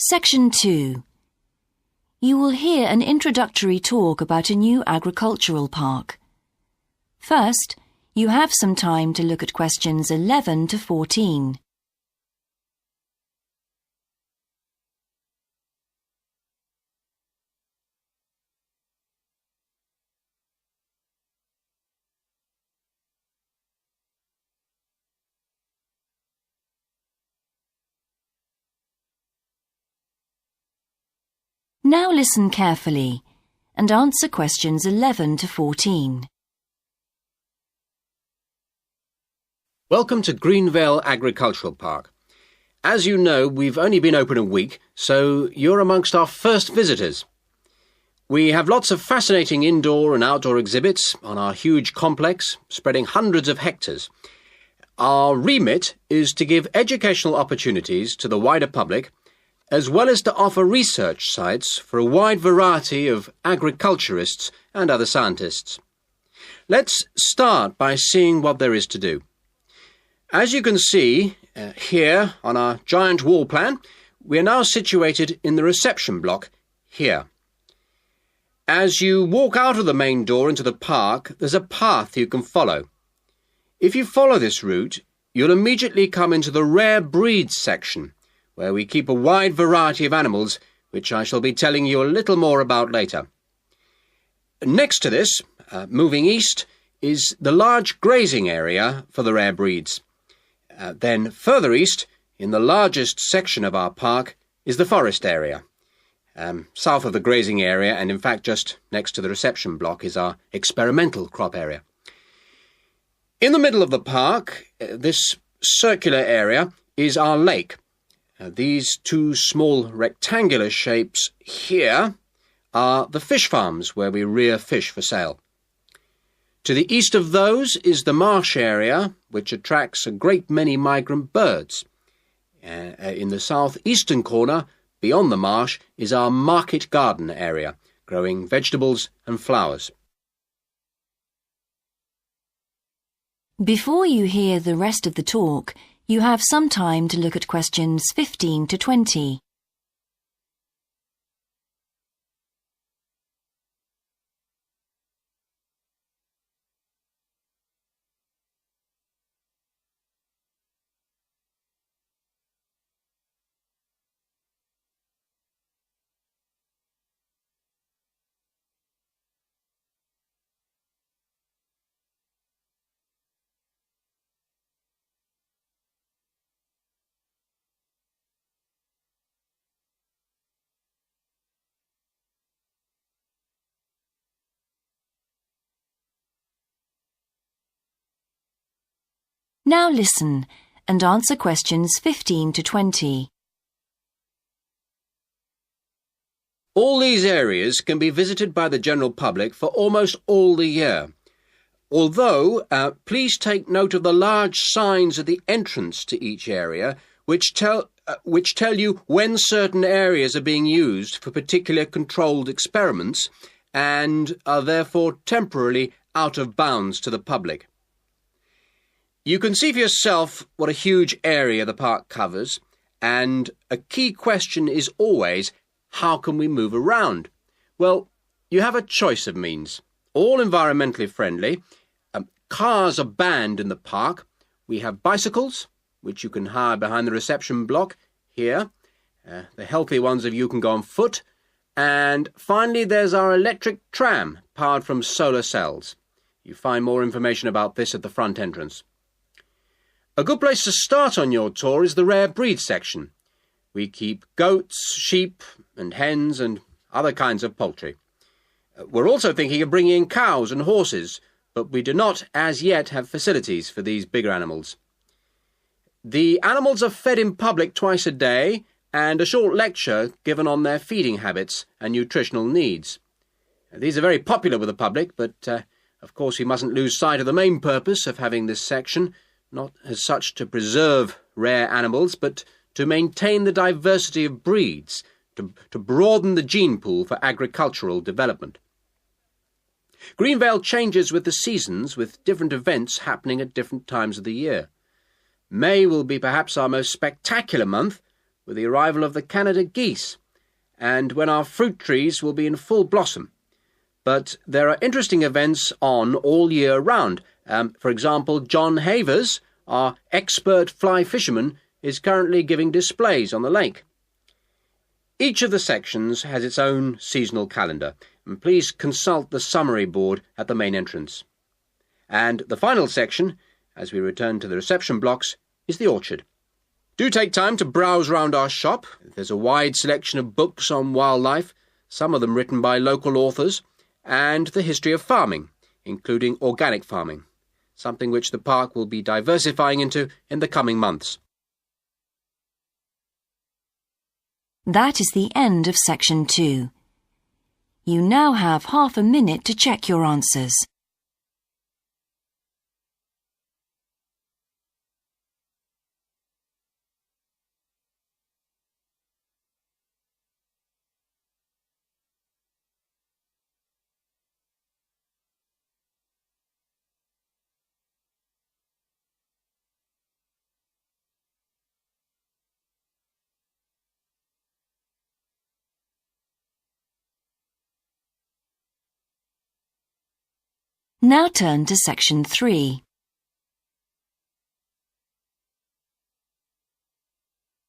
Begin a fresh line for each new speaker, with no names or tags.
Section 2. You will hear an introductory talk about a new agricultural park. First, you have some time to look at questions 11 to 14. Now listen carefully and answer questions 11 to 14.
Welcome to Greenvale Agricultural Park. As you know, we've only been open a week, so you're amongst our first visitors. We have lots of fascinating indoor and outdoor exhibits on our huge complex, spreading hundreds of hectares. Our remit is to give educational opportunities to the wider public, as well as to offer research sites for a wide variety of agriculturists and other scientists. Let's start by seeing what there is to do. As you can see here on our giant wall plan, we are now situated in the reception block here. As you walk out of the main door into the park, there's a path you can follow. If you follow this route, you'll immediately come into the rare breeds section, where we keep a wide variety of animals, which I shall be telling you a little more about later. Next to this, moving east, is the large grazing area for the rare breeds. Then further east, in the largest section of our park, is the forest area. South of the grazing area, and in fact just next to the reception block, is our experimental crop area. In the middle of the park, this circular area, is our lake. These two small rectangular shapes here are the fish farms where we rear fish for sale. To the east of those is the marsh area, which attracts a great many migrant birds. In the southeastern corner, beyond the marsh, is our market garden area, growing vegetables and flowers.
Before you hear the rest of the talk, you have some time to look at questions 15 to 20. Now listen and answer questions 15 to 20.
All these areas can be visited by the general public for almost all the year. Although, please take note of the large signs at the entrance to each area, which tell you when certain areas are being used for particular controlled experiments and are therefore temporarily out of bounds to the public. You can see for yourself what a huge area the park covers, and a key question is always, how can we move around? Well, you have a choice of means, all environmentally friendly. Cars are banned in the park. We have bicycles, which you can hire behind the reception block here. The healthy ones of you can go on foot. And finally, there's our electric tram, powered from solar cells. You find more information about this at the front entrance. A good place to start on your tour is the rare breed section. We keep goats, sheep and hens and other kinds of poultry. We're also thinking of bringing in cows and horses, but we do not as yet have facilities for these bigger animals. The animals are fed in public twice a day and a short lecture given on their feeding habits and nutritional needs. These are very popular with the public, but of course we mustn't lose sight of the main purpose of having this section, not as such to preserve rare animals, but to maintain the diversity of breeds, to broaden the gene pool for agricultural development. Greenvale changes with the seasons, with different events happening at different times of the year. May will be perhaps our most spectacular month, with the arrival of the Canada geese, and when our fruit trees will be in full blossom. But there are interesting events on all year round. For example, John Havers, our expert fly fisherman, is currently giving displays on the lake. Each of the sections has its own seasonal calendar, and please consult the summary board at the main entrance. And the final section, as we return to the reception blocks, is the orchard. Do take time to browse round our shop. There's a wide selection of books on wildlife, some of them written by local authors, and the history of farming, including organic farming, something which the park will be diversifying into in the coming months.
That is the end of Section 2. You now have half a minute to check your answers. Now turn to Section 3.